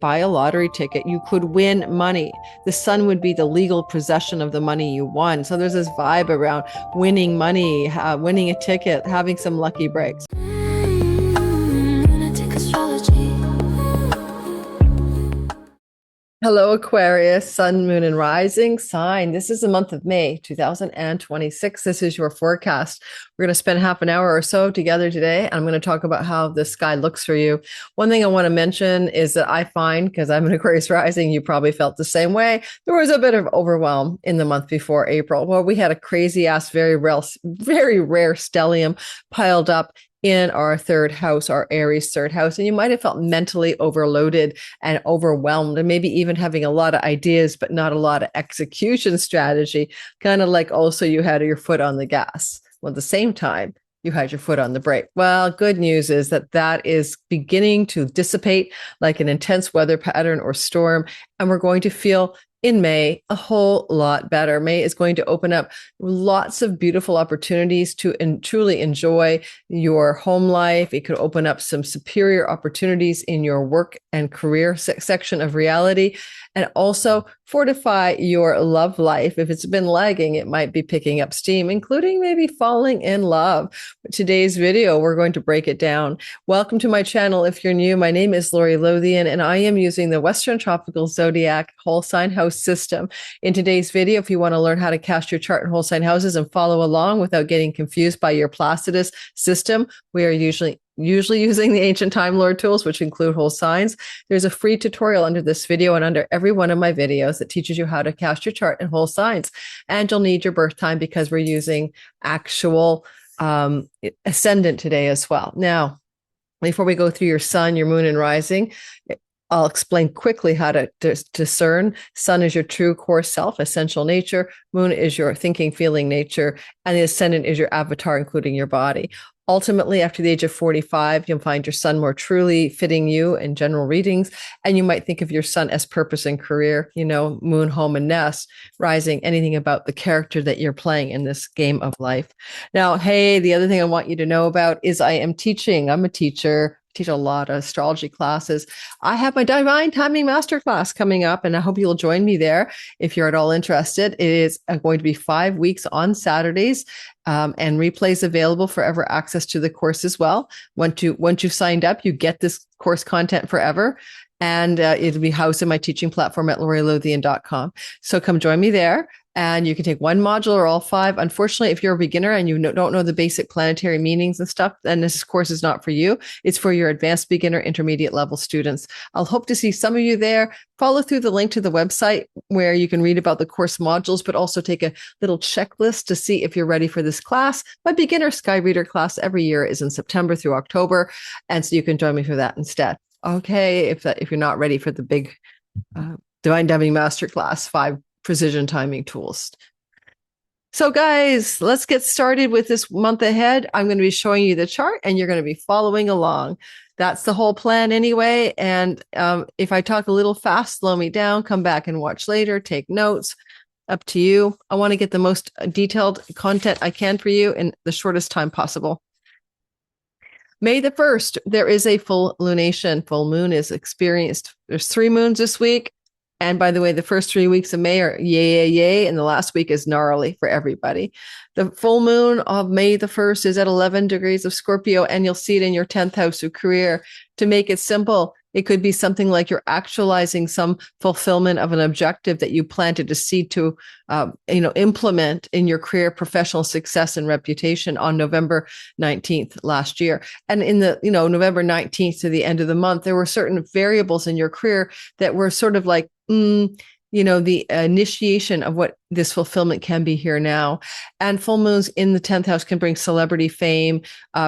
buy a lottery ticket. You could win money. The sun would be the legal possession of the money you won. So there's this vibe around winning money, winning a ticket, having some lucky breaks. Lunatic astrology. Hello, Aquarius, sun, moon, and rising sign. This is the month of May, 2026. This is your forecast. We're going to spend half an hour or so together today. And I'm going to talk about how the sky looks for you. One thing I want to mention is that I find, because I'm an Aquarius rising, you probably felt the same way. There was a bit of overwhelm in the month before April. Well, we had a crazy ass, very rare stellium piled up in our third house, our Aries third house. And you might have felt mentally overloaded and overwhelmed, and maybe even having a lot of ideas, but not a lot of execution strategy. Kind of like also you had your foot on the gas. Well, at the same time, you had your foot on the brake. Well, good news is that that is beginning to dissipate like an intense weather pattern or storm. And we're going to feel in May a whole lot better. May is going to open up lots of beautiful opportunities to truly enjoy your home life. It could open up some superior opportunities in your work and career section of reality, and also fortify your love life. If it's been lagging, it might be picking up steam, including maybe falling in love. Today's video, we're going to break it down. Welcome to my channel. If you're new, my name is Lori Lothian, and I am using the Western Tropical Zodiac whole sign house system. In today's video, if you want to learn how to cast your chart in whole sign houses and follow along without getting confused by your Placidus system, we are usually using the ancient Time Lord tools, which include whole signs. There's a free tutorial under this video and under every one of my videos that teaches you how to cast your chart in whole signs. And you'll need your birth time because we're using actual ascendant today as well. Now, before we go through your sun, your moon, and rising, I'll explain quickly how to discern. Sun is your true core self, essential nature. Moon is your thinking, feeling nature. And the ascendant is your avatar, including your body. Ultimately, after the age of 45, you'll find your sun more truly fitting you in general readings. And you might think of your sun as purpose and career, moon, home, and nest, rising, anything about the character that you're playing in this game of life. Now, hey, the other thing I want you to know about is I am teaching. I'm a teacher. Teach a lot of astrology classes. I have my Divine Timing Masterclass coming up, and I hope you'll join me there if you're at all interested. It is going to be 5 weeks on Saturdays, and replays available forever access to the course as well. Once you've signed up, you get this course content forever. And it'll be housed in my teaching platform at lorilothian.com. So come join me there. And you can take one module or all 5. Unfortunately, if you're a beginner and you don't know the basic planetary meanings and stuff, then this course is not for you. It's for your advanced beginner, intermediate level students. I'll hope to see some of you there. Follow through the link to the website where you can read about the course modules, but also take a little checklist to see if you're ready for this class. My beginner Sky Reader class every year is in September through October. And so you can join me for that instead. Okay, if you're not ready for the big Divine Timing Masterclass, 5 precision timing tools. So guys, let's get started with this month ahead. I'm going to be showing you the chart and you're going to be following along. That's the whole plan anyway. And if I talk a little fast, slow me down, come back and watch later, take notes. Up to you. I want to get the most detailed content I can for you in the shortest time possible. May the 1st, there is a full lunation. Full moon is experienced. There's 3 moons this week. And by the way, the first 3 weeks of May are yay, and the last week is gnarly for everybody. The full moon of May the 1st is at 11 degrees of Scorpio, and you'll see it in your 10th house of career. To make it simple, it could be something like you're actualizing some fulfillment of an objective that you planted a seed to, implement in your career, professional success, and reputation on November 19th last year. And in the, November 19th to the end of the month, there were certain variables in your career that were sort of like, the initiation of what this fulfillment can be here now. And full moons in the 10th house can bring celebrity fame,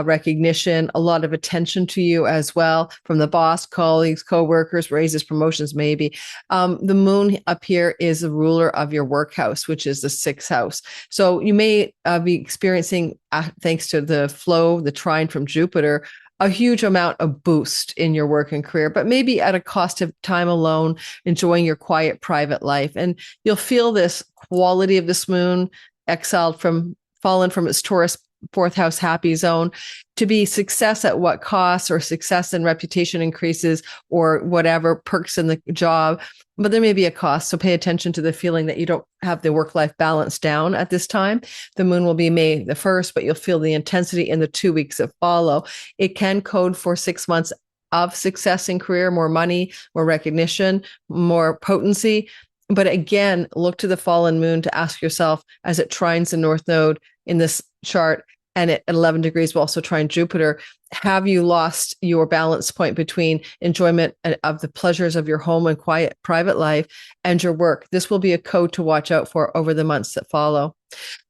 recognition, a lot of attention to you as well from the boss, colleagues, coworkers, raises, promotions, maybe. The moon up here is the ruler of your work house, which is the 6th house. So you may be experiencing, thanks to the flow, the trine from Jupiter, a huge amount of boost in your work and career, but maybe at a cost of time alone, enjoying your quiet private life. And you'll feel this quality of this moon fallen from its Taurus fourth house happy zone to be success at what cost, or success and reputation increases, or whatever perks in the job. But there may be a cost. So pay attention to the feeling that you don't have the work-life balance down at this time. The moon will be May the 1st, but you'll feel the intensity in the 2 weeks that follow. It can code for 6 months of success in career, more money, more recognition, more potency. But again, look to the fallen moon to ask yourself, as it trines the North Node in this chart, and at 11 degrees will also trine Jupiter, have you lost your balance point between enjoyment of the pleasures of your home and quiet private life and your work? This will be a code to watch out for over the months that follow.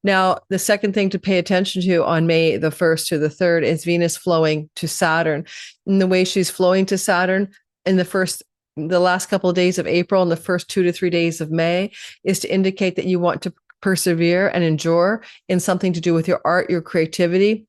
Now, the second thing to pay attention to on May the 1st to the 3rd is Venus flowing to Saturn. And the way she's flowing to Saturn in the last couple of days of April and the first 2 to 3 days of May is to indicate that you want to persevere and endure in something to do with your art, your creativity,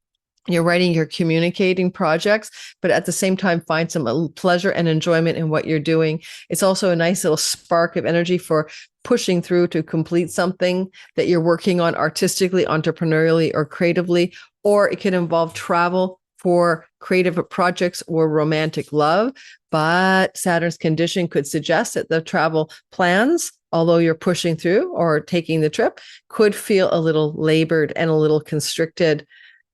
your writing, your communicating projects, but at the same time, find some pleasure and enjoyment in what you're doing. It's also a nice little spark of energy for pushing through to complete something that you're working on artistically, entrepreneurially, or creatively, or it can involve travel for creative projects or romantic love. But Saturn's condition could suggest that the travel plans, although you're pushing through or taking the trip, could feel a little labored and a little constricted.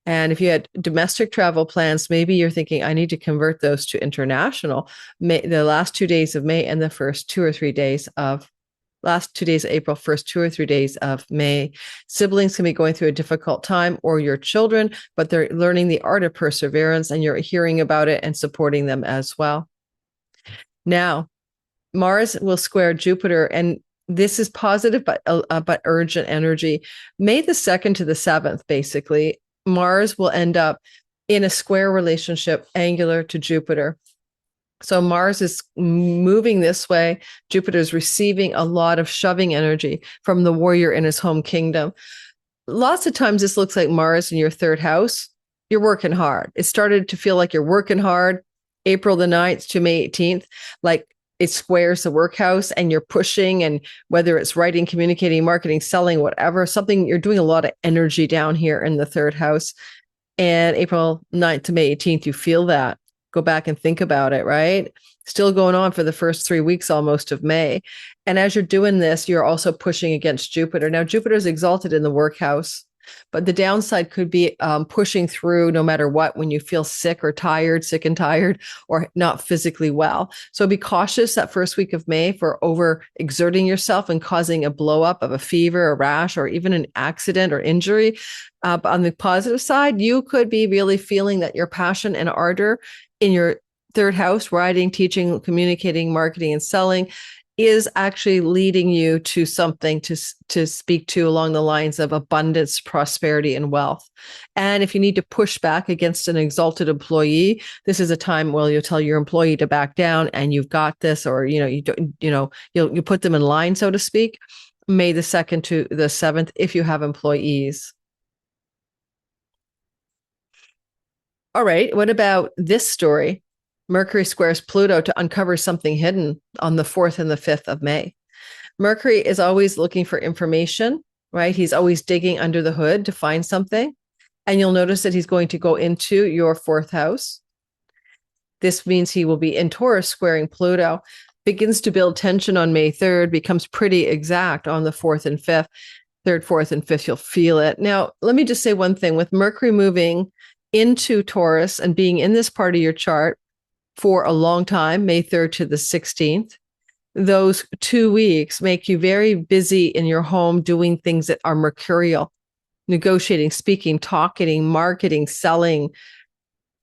And if you had domestic travel plans, maybe you're thinking, I need to convert those to international. The last 2 days of May and the first 2 or 3 days of April, first 2 or 3 days of May. Siblings can be going through a difficult time, or your children, but they're learning the art of perseverance, and you're hearing about it and supporting them as well. Now, Mars will square Jupiter, and this is positive but urgent energy. May the 2nd to the 7th, basically, Mars will end up in a square relationship angular to Jupiter. So Mars is moving this way. Jupiter is receiving a lot of shoving energy from the warrior in his home kingdom. Lots of times this looks like Mars in your 3rd house. You're working hard. It started to feel like you're working hard April the 9th to May 18th, like it squares the work house and you're pushing, and whether it's writing, communicating, marketing, selling, whatever, something, you're doing a lot of energy down here in the 3rd house. And April 9th to May 18th, you feel that. Go back and think about it, right? Still going on for the first 3 weeks almost of May. And as you're doing this, you're also pushing against Jupiter. Now, Jupiter is exalted in the workhouse, but the downside could be pushing through no matter what when you feel sick and tired, or not physically well. So be cautious that first week of May for overexerting yourself and causing a blow up of a fever, a rash, or even an accident or injury. But on the positive side, you could be really feeling that your passion and ardor in your 3rd house, writing, teaching, communicating, marketing, and selling, is actually leading you to something to speak to along the lines of abundance, prosperity, and wealth. And if you need to push back against an exalted employee, this is a time where you'll tell your employee to back down, and you've got this, or you put them in line, so to speak. May the 2nd to the 7th, if you have employees. All right, what about this story? Mercury squares Pluto to uncover something hidden on the 4th and the 5th of May. Mercury is always looking for information, right? He's always digging under the hood to find something. And you'll notice that he's going to go into your 4th house. This means he will be in Taurus squaring Pluto, begins to build tension on May 3rd, becomes pretty exact on the 4th and 5th. 3rd, 4th, and 5th, you'll feel it. Now, let me just say one thing. With Mercury moving into Taurus and being in this part of your chart for a long time, May 3rd to the 16th, those 2 weeks make you very busy in your home doing things that are mercurial, negotiating, speaking, talking, marketing, selling.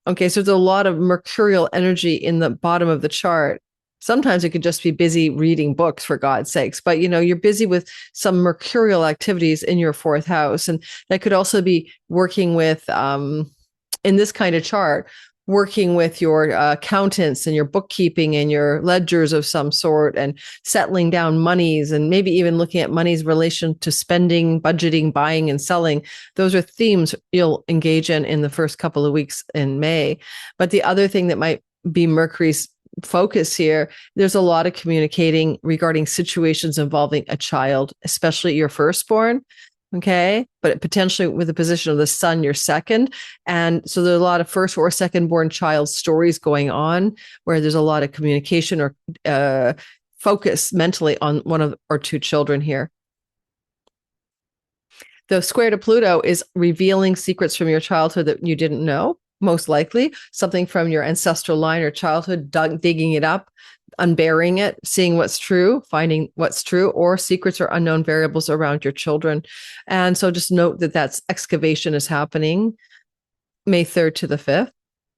Okay, so there's a lot of mercurial energy in the bottom of the chart. Sometimes it could just be busy reading books, for God's sakes, but you're busy with some mercurial activities in your 4th house. And that could also be working with, in this kind of chart, working with your accountants and your bookkeeping and your ledgers of some sort, and settling down monies, and maybe even looking at money's relation to spending, budgeting, buying, and selling. Those are themes you'll engage in the first couple of weeks in May. But the other thing that might be Mercury's focus here, there's a lot of communicating regarding situations involving a child, especially your firstborn. Okay. But potentially with the position of the sun, you're second. And so there's a lot of first or second born child stories going on where there's a lot of communication or focus mentally on one of or two children here. The square to Pluto is revealing secrets from your childhood that you didn't know, most likely something from your ancestral line or childhood, digging it up, unburying it, seeing what's true, finding what's true, or secrets or unknown variables around your children. And so just note that that's excavation is happening May 3rd to the 5th.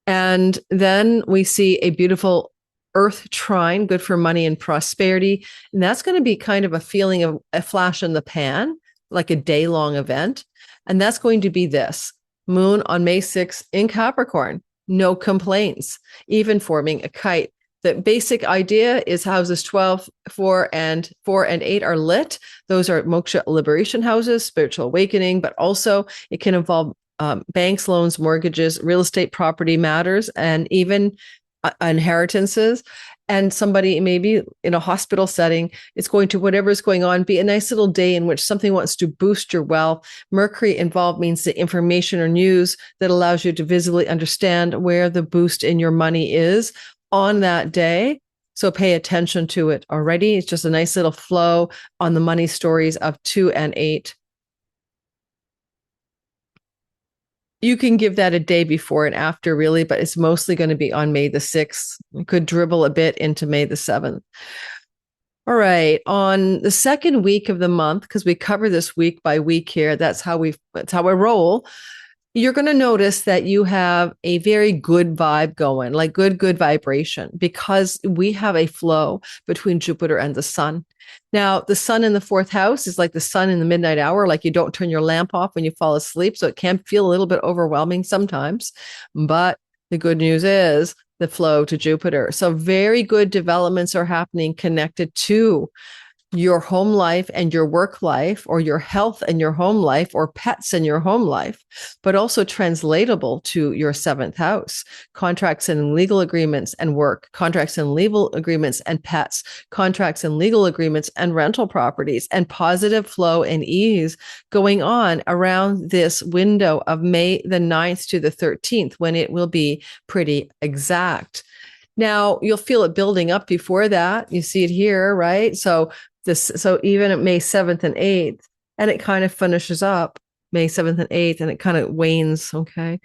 And then we see a beautiful Earth trine, good for money and prosperity. And that's going to be kind of a feeling of a flash in the pan, like a day-long event. And that's going to be this. Moon on May 6th in Capricorn, no complaints, even forming a kite. The basic idea is houses 12, 4, and 8 are lit. Those are moksha liberation houses, spiritual awakening, but also it can involve banks, loans, mortgages, real estate property matters, and even inheritances. And somebody maybe in a hospital setting, it's going to, whatever is going on, be a nice little day in which something wants to boost your wealth. Mercury involved means the information or news that allows you to visibly understand where the boost in your money is on that day. So pay attention to it already. It's just a nice little flow on the money stories of 2 and 8. You can give that a day before and after, really, but it's mostly going to be on May the 6th. You could dribble a bit into May the 7th. All right. On the second week of the month, because we cover this week by week here, that's how I roll. You're going to notice that you have a very good vibe going, like good vibration, because we have a flow between Jupiter and the sun. Now, the sun in the 4th house is like the sun in the midnight hour, like you don't turn your lamp off when you fall asleep. So it can feel a little bit overwhelming sometimes. But the good news is the flow to Jupiter. So very good developments are happening connected to your home life and your work life, or your health and your home life, or pets and your home life, but also translatable to your 7th house, contracts and legal agreements and work, contracts and legal agreements and pets, contracts and legal agreements and rental properties, and positive flow and ease going on around this window of May the 9th to the 13th, when it will be pretty exact. Now, you'll feel it building up before that. You see it here, right? So even at May 7th and 8th, and it kind of finishes up May 7th and 8th, and it kind of wanes, okay,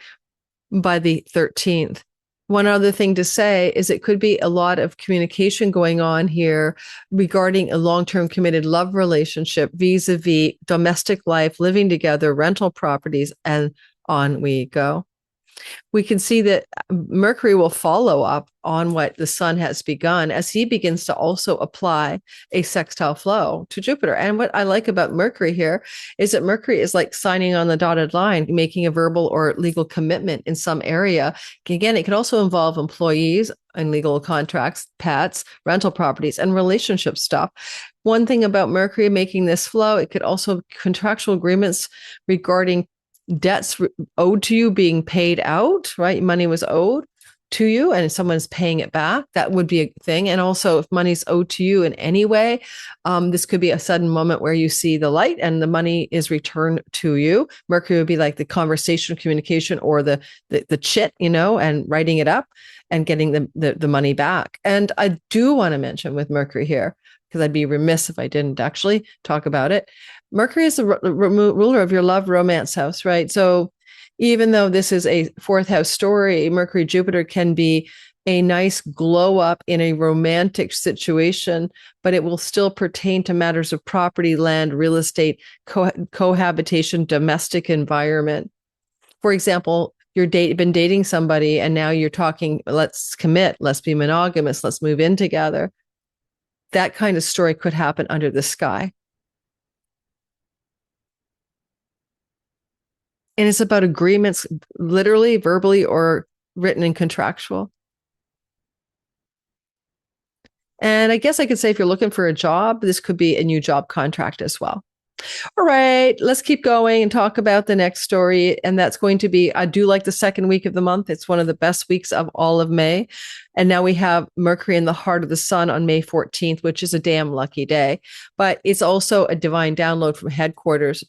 by the 13th. One other thing to say is it could be a lot of communication going on here regarding a long-term committed love relationship, vis-a-vis domestic life, living together, rental properties, and on we go. We can see that Mercury will follow up on what the sun has begun as he begins to also apply a sextile flow to Jupiter. And what I like about Mercury here is that Mercury is like signing on the dotted line, making a verbal or legal commitment in some area. Again, it can also involve employees and legal contracts, pets, rental properties, and relationship stuff. One thing about Mercury making this flow, it could also contractual agreements regarding debts owed to you being paid out, right? Money was owed to you and someone's paying it back. That would be a thing. And also if money's owed to you in any way, this could be a sudden moment where you see the light and the money is returned to you. Mercury would be like the conversation, communication, or the chit, and writing it up and getting the money back. And I do want to mention with Mercury here, because I'd be remiss if I didn't actually talk about it. Mercury is the ruler of your love romance house, right? So even though this is a 4th house story, Mercury Jupiter can be a nice glow up in a romantic situation, but it will still pertain to matters of property, land, real estate, cohabitation, domestic environment. For example, you've been dating somebody and now you're talking, let's commit, let's be monogamous, let's move in together. That kind of story could happen under the sky. And it's about agreements, literally, verbally, or written and contractual. And I guess I could say if you're looking for a job, this could be a new job contract as well. All right, let's keep going and talk about the next story. And that's going to be, I do like the second week of the month. It's one of the best weeks of all of May. And now we have Mercury in the heart of the sun on May 14th, which is a damn lucky day. But it's also a divine download from headquarters.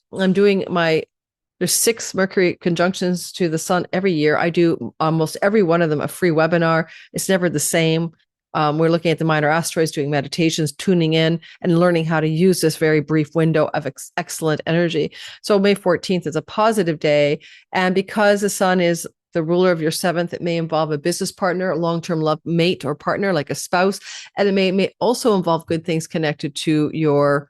There's 6 Mercury conjunctions to the sun every year. I do almost every one of them a free webinar. It's never the same. We're looking at the minor asteroids, doing meditations, tuning in, and learning how to use this very brief window of excellent energy. So May 14th is a positive day. And because the sun is the ruler of your 7th, it may involve a business partner, a long-term love mate or partner, like a spouse. And it may also involve good things connected to your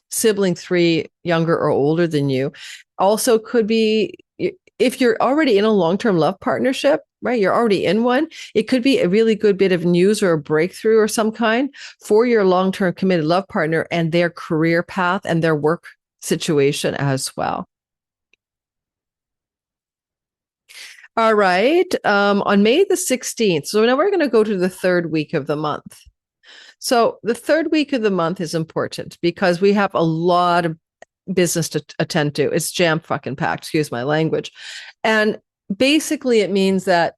sibling 3 younger or older than you. Also could be, if you're already in a long-term love partnership, right? You're already in one. It could be a really good bit of news or a breakthrough or some kind for your long-term committed love partner and their career path and their work situation as well. All right. On May the 16th. So now we're going to go to the third week of the month. So the third week of the month is important because we have a lot of business to attend to. It's jam fucking packed, excuse my language. And basically it means that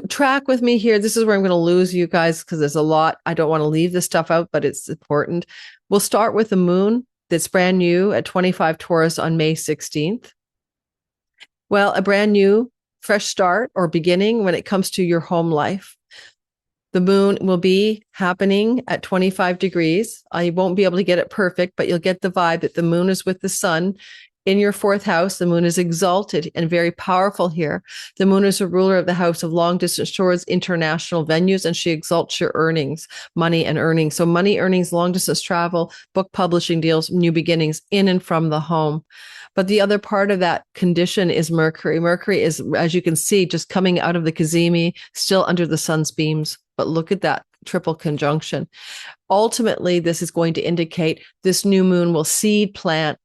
track with me here. This is where I'm going to lose you guys because there's a lot. I don't want to leave this stuff out, but it's important. We'll start with the moon that's brand new at 25 Taurus on May 16th. Well, a brand new fresh start or beginning when it comes to your home life. The moon will be happening at 25 degrees. You won't be able to get it perfect, but you'll get the vibe that the moon is with the sun in your 4th house. The moon is exalted and very powerful here. The moon is a ruler of the house of long distance shores, international venues, and she exalts your earnings, money and earnings. So money, earnings, long distance travel, book publishing deals, new beginnings in and from the home. But the other part of that condition is Mercury. Mercury is, as you can see, just coming out of the cazimi, still under the sun's beams. But look at that triple conjunction. Ultimately, this is going to indicate this new moon will seed plant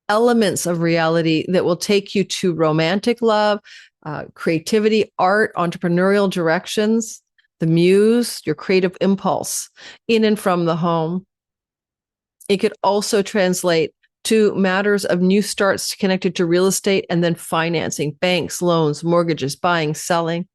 elements of reality that will take you to romantic love, creativity, art, entrepreneurial directions, the muse, your creative impulse in and from the home. It could also translate to matters of new starts connected to real estate and then financing, banks, loans, mortgages, buying, selling.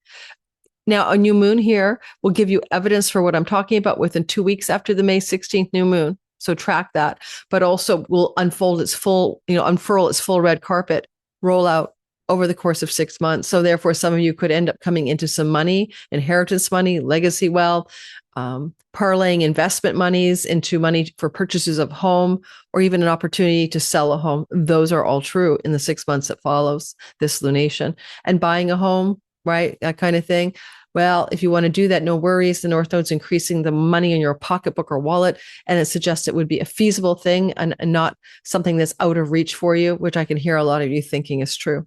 Now, a new moon here will give you evidence for what I'm talking about within 2 weeks after the May 16th new moon. So track that, but also will unfold its full, unfurl its full red carpet, roll out over the course of 6 months. So therefore, some of you could end up coming into some money, inheritance money, legacy wealth, parlaying investment monies into money for purchases of home, or even an opportunity to sell a home. Those are all true in the 6 months that follows this lunation. And buying a home, right? That kind of thing. Well, if you want to do that, no worries. The North Node's increasing the money in your pocketbook or wallet, and it suggests it would be a feasible thing and not something that's out of reach for you, which I can hear a lot of you thinking is true.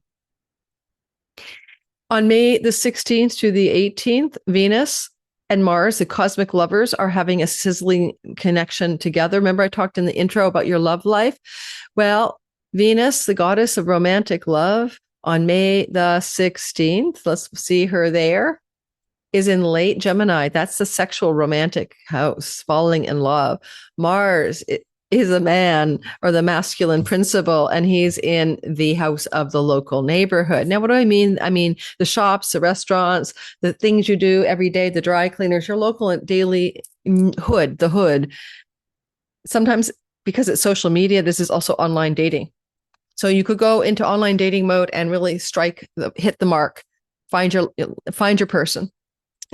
On May the 16th to the 18th, Venus and Mars, the cosmic lovers, are having a sizzling connection together. Remember I talked in the intro about your love life? Well, Venus, the goddess of romantic love, on May the 16th, let's see her there, is in late Gemini. That's the sexual romantic house, falling in love. Mars is a man or the masculine principle, and he's in the house of the local neighborhood. Now, what do I mean? I mean, the shops, the restaurants, the things you do every day, the dry cleaners, your local and daily hood, the hood. Sometimes because it's social media, this is also online dating. So you could go into online dating mode and really hit the mark, find your person.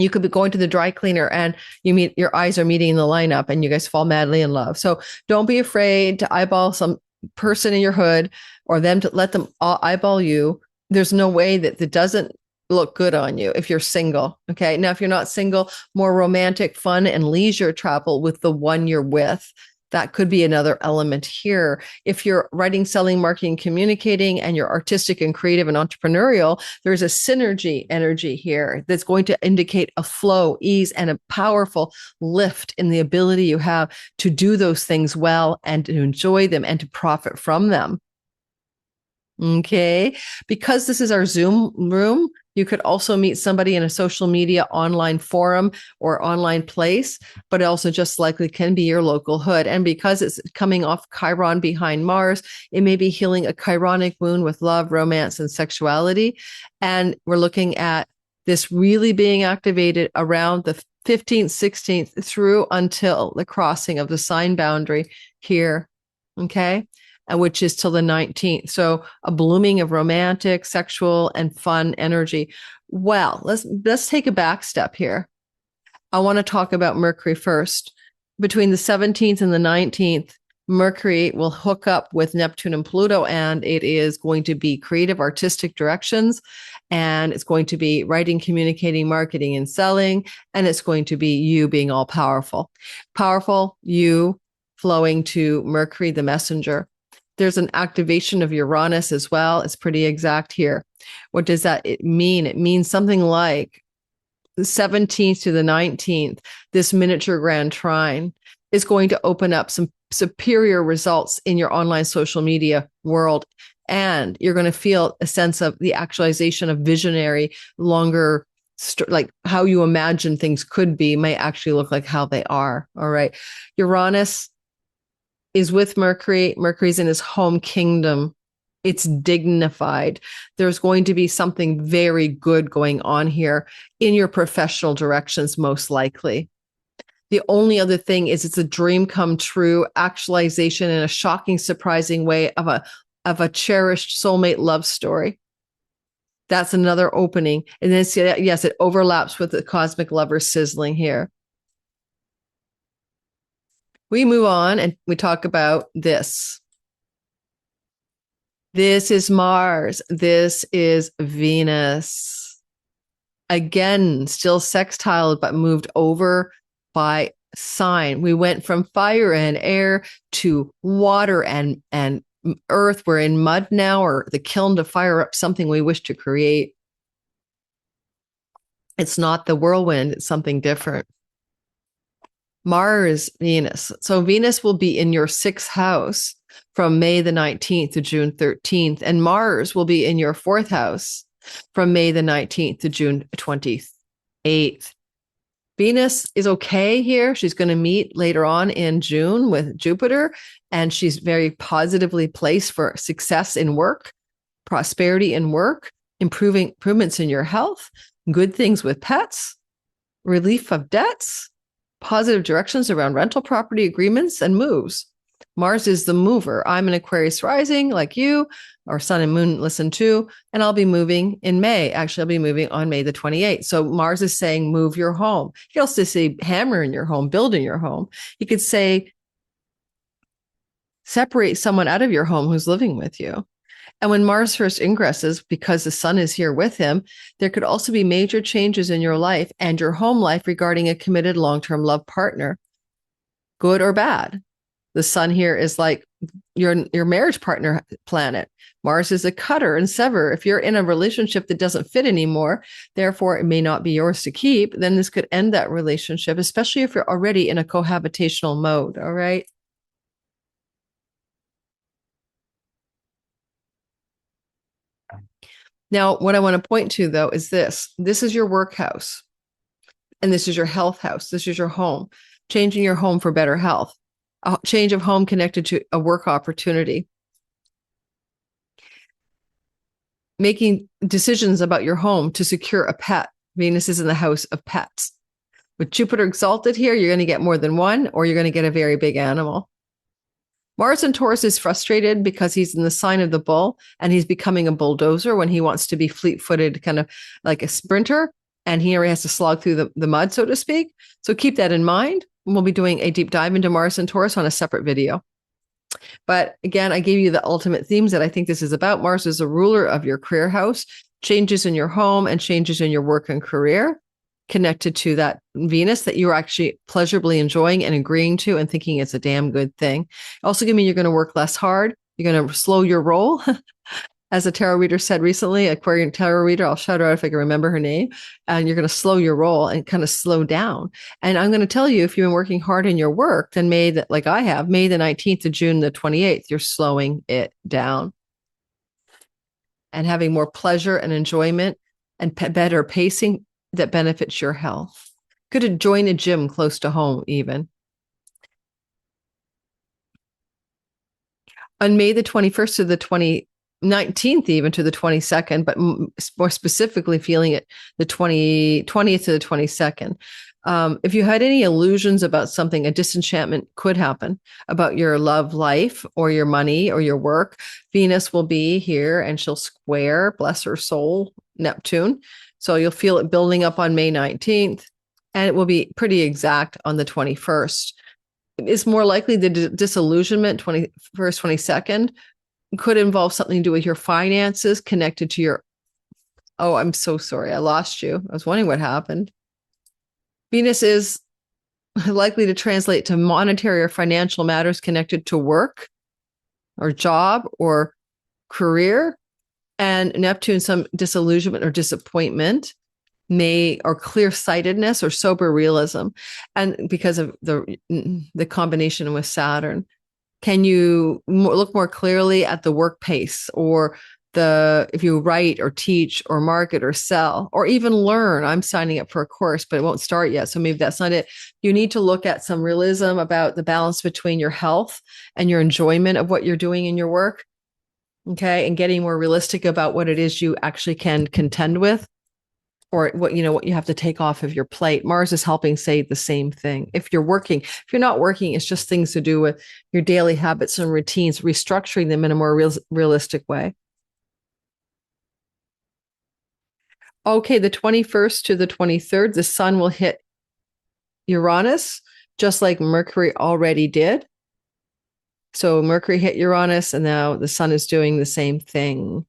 You could be going to the dry cleaner and your eyes are meeting in the lineup and you guys fall madly in love. So don't be afraid to eyeball some person in your hood or them to let them eyeball you. There's no way that it doesn't look good on you if you're single. Okay. Now, if you're not single, more romantic, fun and leisure travel with the one you're with. That could be another element here. If you're writing, selling, marketing, communicating, and you're artistic and creative and entrepreneurial, there's a synergy energy here that's going to indicate a flow, ease, and a powerful lift in the ability you have to do those things well and to enjoy them and to profit from them. Okay. Because this is our Zoom room, You could also meet somebody in a social media online forum or online place, but it also just likely can be your local hood. And because it's coming off Chiron behind Mars, it may be healing a chironic wound with love, romance, and sexuality. And we're looking at this really being activated around the 15th, 16th through until the crossing of the sign boundary here. Okay. Which is till the 19th. So a blooming of romantic, sexual, and fun energy. Well, let's take a back step here. I want to talk about Mercury first. Between the 17th and the 19th, Mercury will hook up with Neptune and Pluto, and it is going to be creative, artistic directions. And it's going to be writing, communicating, marketing, and selling. And it's going to be you being all powerful. Powerful, you flowing to Mercury, the messenger. There's an activation of Uranus as well. It's pretty exact here. What does that mean? It means something like the 17th to the 19th, this miniature grand trine is going to open up some superior results in your online social media world. And you're going to feel a sense of the actualization of visionary, longer, like how you imagine things could be may actually look like how they are. All right. Uranus is with Mercury. Mercury's in his home kingdom. It's dignified. There's going to be something very good going on here in your professional directions, most likely. The only other thing is it's a dream come true, actualization in a shocking, surprising way of a cherished soulmate love story. That's another opening. And then, yes, it overlaps with the cosmic lover sizzling here. We move on and we talk about this. This is Mars. This is Venus. Again, still sextile, but moved over by sign. We went from fire and air to water and earth. We're in mud now, or the kiln to fire up something we wish to create. It's not the whirlwind. It's something different. Mars, Venus. So Venus will be in your 6th house from May the 19th to June 13th. And Mars will be in your 4th house from May the 19th to June 28th. Venus is okay here. She's going to meet later on in June with Jupiter, and she's very positively placed for success in work, prosperity in work, improvements in your health, good things with pets, relief of debts, positive directions around rental property agreements and moves. Mars is the mover. I'm an Aquarius rising like you, or Sun and Moon listen to, and I'll be moving in May. Actually, I'll be moving on May the 28th. So Mars is saying, move your home. You can also say hammer in your home, build in your home. You could say, separate someone out of your home who's living with you. And when Mars first ingresses, because the sun is here with him, there could also be major changes in your life and your home life regarding a committed long-term love partner, good or bad. The sun here is like your marriage partner planet. Mars is a cutter and sever. If you're in a relationship that doesn't fit anymore, therefore it may not be yours to keep, then this could end that relationship, especially if you're already in a cohabitational mode. All right. Now, what I want to point to, though, is this. This is your work house, and this is your health house. This is your home. Changing your home for better health. A change of home connected to a work opportunity. Making decisions about your home to secure a pet. Venus is in the house of pets. With Jupiter exalted here, you're going to get more than one, or you're going to get a very big animal. Mars in Taurus is frustrated because he's in the sign of the bull, and he's becoming a bulldozer when he wants to be fleet-footed, kind of like a sprinter, and he already has to slog through the mud, so to speak. So keep that in mind. We'll be doing a deep dive into Mars and Taurus on a separate video. But again, I gave you the ultimate themes that I think this is about. Mars is a ruler of your career house, changes in your home and changes in your work and career, connected to that Venus that you're actually pleasurably enjoying and agreeing to and thinking it's a damn good thing. Also give me you're going to work less hard. You're going to slow your roll. As a tarot reader said recently, Aquarian tarot reader, I'll shout her out if I can remember her name, and you're going to slow your roll and kind of slow down. And I'm going to tell you, if you've been working hard in your work, then like I have, May the 19th to June the 28th, you're slowing it down and having more pleasure and enjoyment and better pacing that benefits your health. Could join a gym close to home even. On May the 21st to the 19th, even to the 22nd, but more specifically feeling it the 20th to the 22nd. If you had any illusions about something, a disenchantment could happen about your love life or your money or your work. Venus will be here and she'll square, bless her soul, Neptune. So you'll feel it building up on May 19th, and it will be pretty exact on the 21st. It's more likely the disillusionment, 21st, 22nd, could involve something to do with your finances connected to your, oh, I'm so sorry, I lost you. I was wondering what happened. Venus is likely to translate to monetary or financial matters connected to work or job or career. And Neptune, some disillusionment or disappointment or clear-sightedness or sober realism. And because of the combination with Saturn, can you look more clearly at the work pace, or if you write or teach or market or sell or even learn? I'm signing up for a course, but it won't start yet. So maybe that's not it. You need to look at some realism about the balance between your health and your enjoyment of what you're doing in your work. Okay. And getting more realistic about what it is you actually can contend with, or what you have to take off of your plate. Mars is helping say the same thing. If you're not working, it's just things to do with your daily habits and routines, restructuring them in a more realistic way. Okay, the 21st to the 23rd, the sun will hit Uranus, just like Mercury already did. So Mercury hit Uranus, and now the sun is doing the same thing.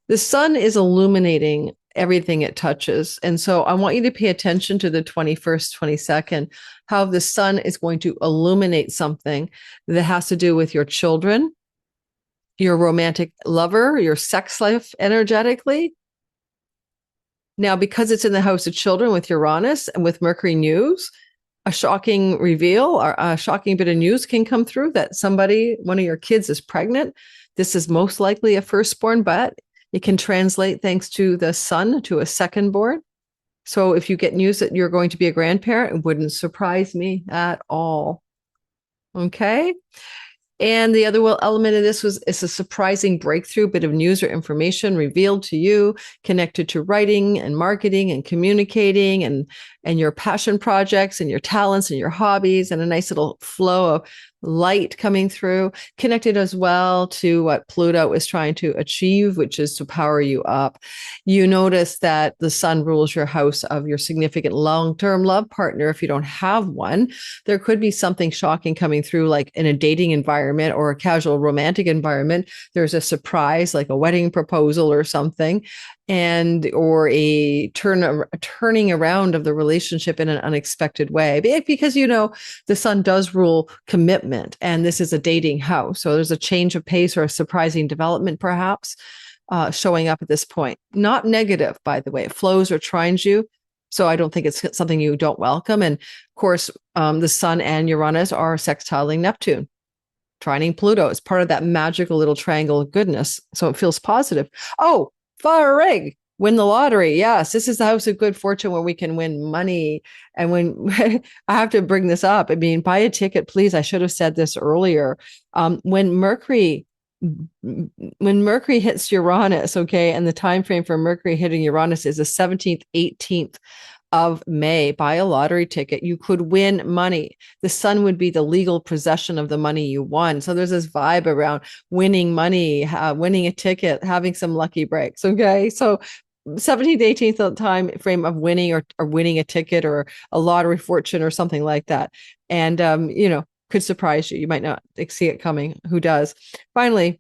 The sun is illuminating everything it touches. And so I want you to pay attention to the 21st, 22nd, how the sun is going to illuminate something that has to do with your children, your romantic lover, your sex life energetically. Now, because it's in the house of children with Uranus and with Mercury news, a shocking reveal or a shocking bit of news can come through that one of your kids is pregnant. This is most likely a firstborn, but it can translate, thanks to the sun, to a secondborn. So if you get news that you're going to be a grandparent, it wouldn't surprise me at all. Okay. And the other element of this is a surprising breakthrough, bit of news or information revealed to you, connected to writing and marketing and communicating and your passion projects and your talents and your hobbies, and a nice little flow of light coming through, connected as well to what Pluto is trying to achieve, which is to power you up. You notice that the sun rules your house of your significant long-term love partner. If you don't have one, there could be something shocking coming through, like in a dating environment or a casual romantic environment. There's a surprise, like a wedding proposal or something, or a turning around of the relationship in an unexpected way, because the sun does rule commitment, and this is a dating house. So there's a change of pace or a surprising development perhaps showing up at this point. Not negative, by the way. It flows or trines you. So I don't think it's something you don't welcome. And of course, the sun and Uranus are sextiling Neptune, trining Pluto. It's part of that magical little triangle of goodness. So it feels positive. Oh, Farig, win the lottery. Yes, this is the house of good fortune where we can win money. And when I have to bring this up, I mean, buy a ticket, please. I should have said this earlier. When Mercury hits Uranus, okay, and the time frame for Mercury hitting Uranus is the 17th, 18th of May. Buy a lottery ticket. You could win money. The sun would be the legal possession of the money you won. So there's this vibe around winning money, winning a ticket, having some lucky breaks. Okay. So 17th, 18th time frame of winning or winning a ticket or a lottery fortune or something like that. And, could surprise you. You might not see it coming. Who does? Finally,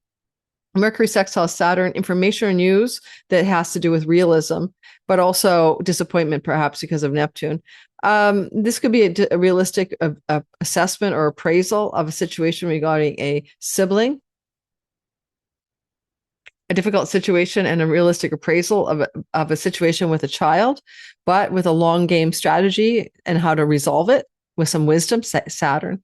Mercury sextile Saturn, information or news that has to do with realism, but also disappointment, perhaps because of Neptune. This could be a realistic assessment or appraisal of a situation regarding a sibling, a difficult situation, and a realistic appraisal of a situation with a child, but with a long game strategy and how to resolve it with some wisdom, Saturn.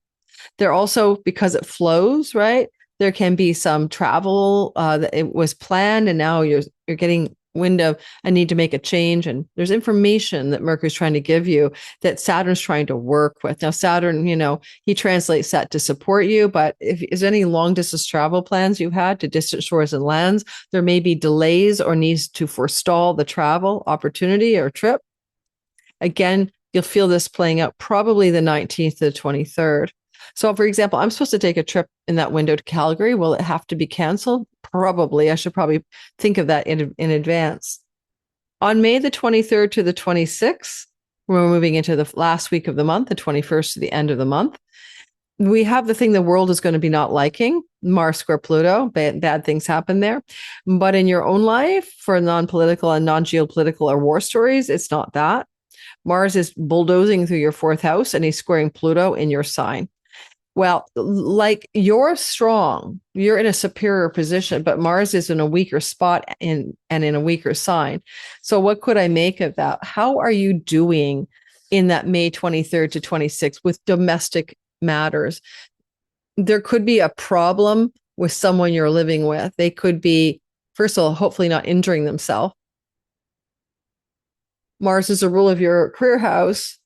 There also, because it flows, right? There can be some travel that it was planned, and now you're getting window and need to make a change. And there's information that Mercury's trying to give you that Saturn's trying to work with. Now, Saturn, he translates that to support you, but if is any long distance travel plans you had to distant shores and lands, there may be delays or needs to forestall the travel opportunity or trip. Again, you'll feel this playing out probably the 19th to the 23rd. So, for example, I'm supposed to take a trip in that window to Calgary. Will it have to be canceled? Probably. I should probably think of that in advance. On May the 23rd to the 26th, we're moving into the last week of the month, the 21st to the end of the month. We have the thing the world is going to be not liking, Mars square Pluto. Bad things happen there. But in your own life, for non-political and non-geopolitical or war stories, it's not that. Mars is bulldozing through your fourth house and he's squaring Pluto in your sign. Well, like you're strong, you're in a superior position, but Mars is in a weaker spot and in a weaker sign. So what could I make of that? How are you doing in that May 23rd to 26th with domestic matters? There could be a problem with someone you're living with. They could be, first of all, hopefully not injuring themselves. Mars is a ruler of your career house.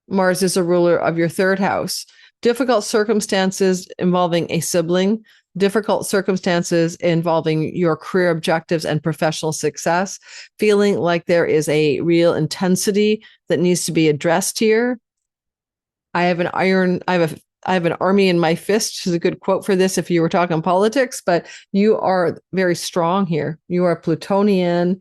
Mars is a ruler of your third house. Difficult circumstances involving a sibling, difficult circumstances involving your career objectives and professional success, feeling like there is a real intensity that needs to be addressed here. I have an army in my fist, is a good quote for this if you were talking politics, but you are very strong here. You are Plutonian.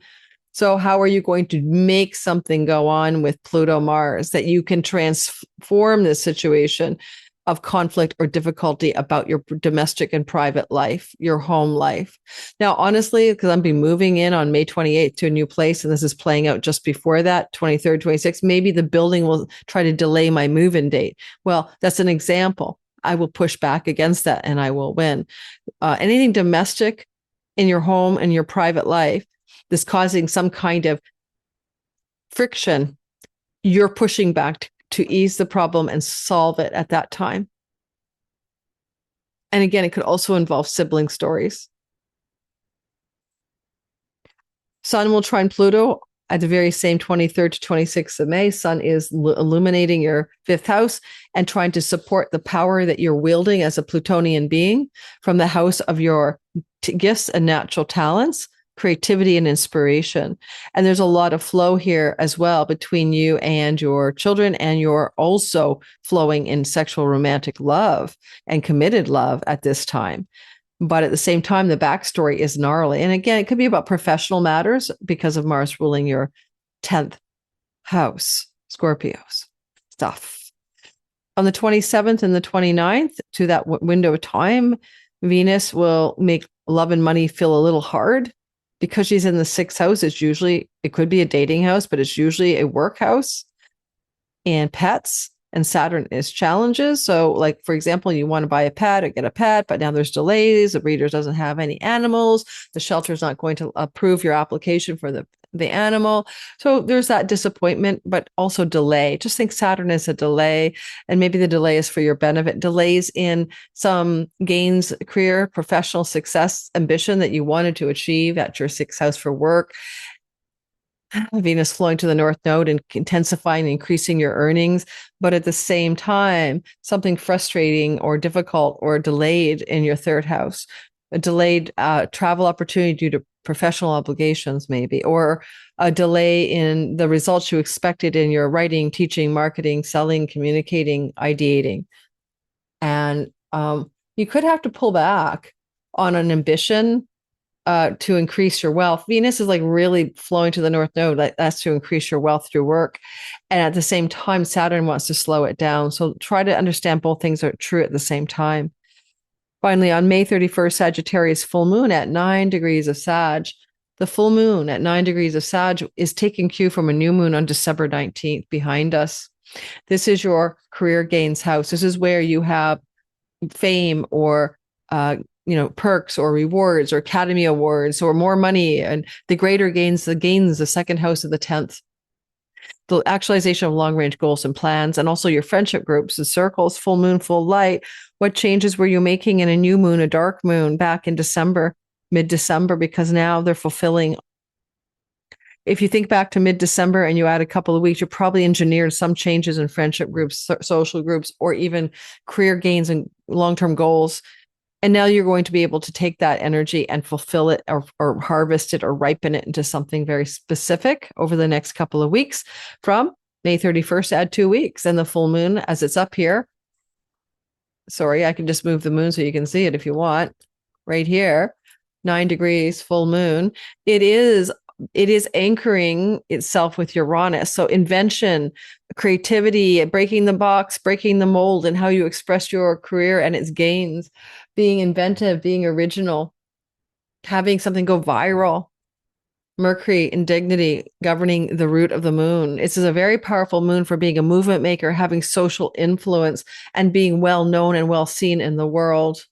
So how are you going to make something go on with Pluto Mars that you can transform this situation of conflict or difficulty about your domestic and private life, your home life? Now, honestly, because I'm be moving in on May 28th to a new place, and this is playing out just before that, 23rd, 26th, maybe the building will try to delay my move-in date. Well, that's an example. I will push back against that and I will win. Anything domestic in your home and your private life that's causing some kind of friction, you're pushing back to ease the problem and solve it at that time. And again, it could also involve sibling stories. Sun will trine Pluto at the very same 23rd to 26th of May. Sun is illuminating your fifth house and trying to support the power that you're wielding as a Plutonian being from the house of your gifts and natural talents, creativity and inspiration. And there's a lot of flow here as well between you and your children, and you're also flowing in sexual romantic love and committed love at this time. But at the same time, the backstory is gnarly. And again, it could be about professional matters because of Mars ruling your 10th house, Scorpios stuff. On the 27th and the 29th, to that window of time, Venus will make love and money feel a little hard. Because she's in the sixth house, it could be a dating house, but it's usually a work house and pets. And Saturn is challenges. So, like, for example, you want to buy a pet or get a pet, but now there's delays. The breeder doesn't have any animals. The shelter is not going to approve your application for the animal. So there's that disappointment, but also delay. Just think Saturn is a delay, and maybe the delay is for your benefit. Delays in some gains, career, professional success, ambition that you wanted to achieve at your sixth house for work. Venus flowing to the North Node and intensifying, increasing your earnings. But at the same time, something frustrating or difficult or delayed in your third house, a delayed travel opportunity due to professional obligations, maybe, or a delay in the results you expected in your writing, teaching, marketing, selling, communicating, ideating. And you could have to pull back on an ambition to increase your wealth. Venus is like really flowing to the North Node. That's to increase your wealth through work. And at the same time, Saturn wants to slow it down. So try to understand both things are true at the same time. Finally, on May 31st, Sagittarius full moon at 9 degrees of Sag. The full moon at 9 degrees of Sag is taking cue from a new moon on December 19th behind us. This is your career gains house. This is where you have fame or perks or rewards or academy awards or more money, and the greater gains, the second house of the 10th. The actualization of long-range goals and plans, and also your friendship groups, the circles, full moon, full light. What changes were you making in a new moon, a dark moon back in December, mid-December? Because now they're fulfilling if you think back to mid-December and you add a couple of weeks, you probably engineered some changes in friendship groups, social groups, or even career gains and long-term goals. And now you're going to be able to take that energy and fulfill it or harvest it or ripen it into something very specific over the next couple of weeks. From May 31st, add 2 weeks. And the full moon, as it's up here, sorry, I can just move the moon so you can see it if you want. Right here, 9 degrees, full moon. It is anchoring itself with Uranus. So invention, creativity, breaking the box, breaking the mold, and how you express your career and its gains, being inventive, being original, having something go viral. Mercury in dignity, governing the root of the moon. This is a very powerful moon for being a movement maker, having social influence, and being well known and well seen in the world.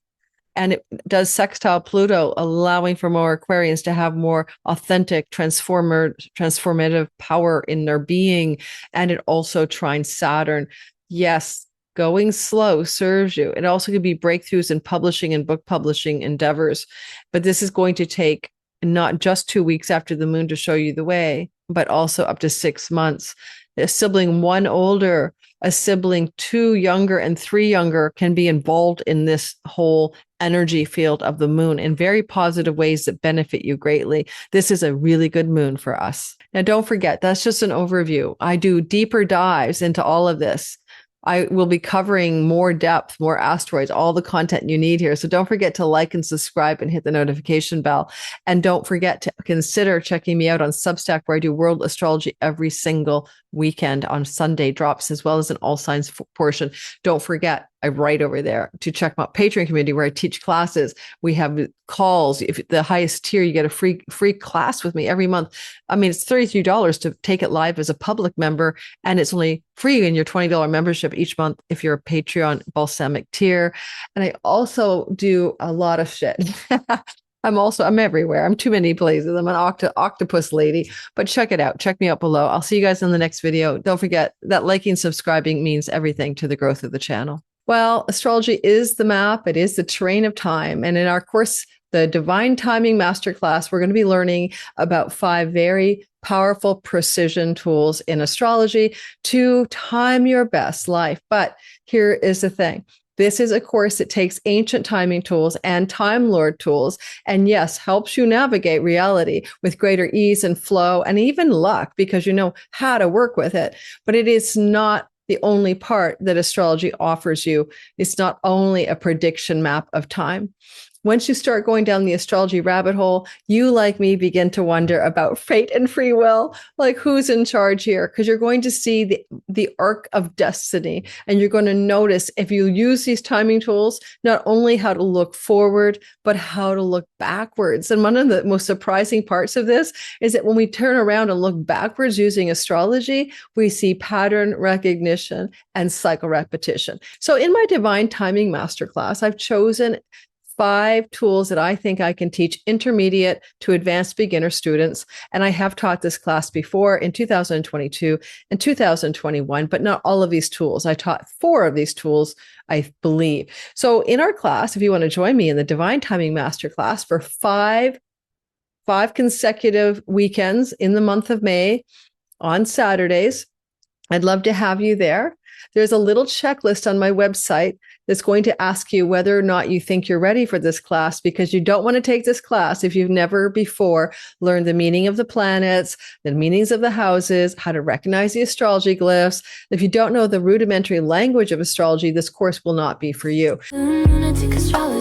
And it does sextile Pluto, allowing for more Aquarians to have more authentic, transformative power in their being. And it also trines Saturn. Yes, going slow serves you. It also could be breakthroughs in publishing and book publishing endeavors. But this is going to take not just 2 weeks after the moon to show you the way, but also up to 6 months. A sibling 1 older, a sibling 2 younger, and 3 younger can be involved in this whole energy field of the moon in very positive ways that benefit you greatly. This is a really good moon for us. Now, don't forget, that's just an overview. I do deeper dives into all of this. I will be covering more depth, more asteroids, all the content you need here. So don't forget to like and subscribe and hit the notification bell. And don't forget to consider checking me out on Substack, where I do world astrology every single weekend on Sunday drops, as well as an all signs portion. Don't forget, I write over there to check my Patreon community where I teach classes. We have calls. If the highest tier, you get a free class with me every month. I mean, it's $33 to take it live as a public member, and it's only free in your $20 membership each month if you're a Patreon balsamic tier. And I also do a lot of shit. I'm everywhere. I'm too many places. I'm an octopus lady, but check it out. Check me out below. I'll see you guys in the next video. Don't forget that liking and subscribing means everything to the growth of the channel. Well, astrology is the map. It is the terrain of time. And in our course, the Divine Timing Masterclass, we're going to be learning about 5 very powerful precision tools in astrology to time your best life. But here is the thing. This is a course that takes ancient timing tools and Time Lord tools, and yes, helps you navigate reality with greater ease and flow and even luck, because you know how to work with it. But it is not the only part that astrology offers you. It's not only a prediction map of time. Once you start going down the astrology rabbit hole, you, like me, begin to wonder about fate and free will, like who's in charge here? Because you're going to see the arc of destiny, and you're going to notice, if you use these timing tools, not only how to look forward, but how to look backwards. And one of the most surprising parts of this is that when we turn around and look backwards using astrology, we see pattern recognition and cycle repetition. So in my Divine Timing Masterclass, I've chosen 5 tools that I think I can teach intermediate to advanced beginner students. And I have taught this class before in 2022 and 2021, but not all of these tools. I taught 4 of these tools, I believe. So in our class, if you want to join me in the Divine Timing Masterclass for 5 consecutive weekends in the month of May on Saturdays, I'd love to have you there. There's a little checklist on my website that's going to ask you whether or not you think you're ready for this class, because you don't want to take this class if you've never before learned the meaning of the planets, the meanings of the houses, how to recognize the astrology glyphs. If you don't know the rudimentary language of astrology, this course will not be for you. Lunatic astrology.